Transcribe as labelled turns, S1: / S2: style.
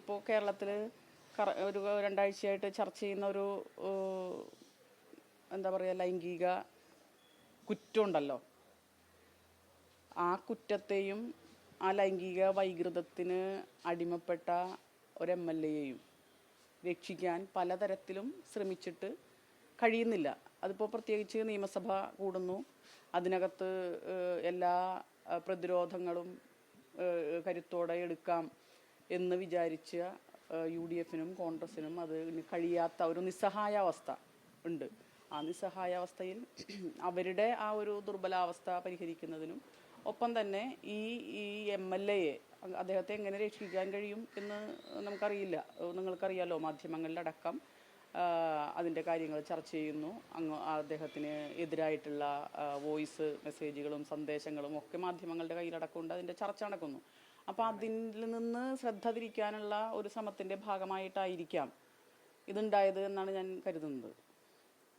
S1: ഇപ്പോൾ കേരളത്തിൽ ഒരു 2 ആഴ്ചയായിട്ട് ചർച്ച ചെയ്യുന്ന ഒരു എന്താ പറയുക ലൈംഗിക കുറ്റമുണ്ടല്ലോ. ആ കുറ്റത്തെയും ആ ലൈംഗിക വൈകൃതത്തിന് അടിമപ്പെട്ട ഒരു MLA-യെയും രക്ഷിക്കാൻ പലതരത്തിലും ശ്രമിച്ചിട്ട് കഴിയുന്നില്ല. അതിപ്പോൾ പ്രത്യേകിച്ച് നിയമസഭ കൂടുന്നു, അതിനകത്ത് എല്ലാ പ്രതിരോധങ്ങളും കരുത്തോടെ എടുക്കാം എന്ന് വിചാരിച്ച UDF-നും കോൺഗ്രസിനും അതിന് കഴിയാത്ത ഒരു നിസ്സഹായാവസ്ഥ ഉണ്ട്. ആ നിസ്സഹായാവസ്ഥയിൽ അവരുടെ ആ ഒരു ദുർബലാവസ്ഥ പരിഹരിക്കുന്നതിനും ഒപ്പം തന്നെ ഈ MLA-യെ അദ്ദേഹത്തെ എങ്ങനെ രക്ഷിക്കാൻ കഴിയും എന്ന് നമുക്കറിയില്ല. നിങ്ങൾക്കറിയാലോ, മാധ്യമങ്ങളിലടക്കം അതിൻ്റെ കാര്യങ്ങൾ ചർച്ച ചെയ്യുന്നു. അദ്ദേഹത്തിന് എതിരായിട്ടുള്ള വോയിസ് മെസ്സേജുകളും സന്ദേശങ്ങളും ഒക്കെ മാധ്യമങ്ങളുടെ കയ്യിലടക്കമുണ്ട്. അതിൻ്റെ ചർച്ച നടക്കുന്നു. അപ്പോൾ അതിൽ നിന്ന് ശ്രദ്ധ തിരിക്കാനുള്ള ഒരു ശ്രമത്തിൻ്റെ ഭാഗമായിട്ടായിരിക്കാം ഇതുണ്ടായത് എന്നാണ് ഞാൻ കരുതുന്നത്.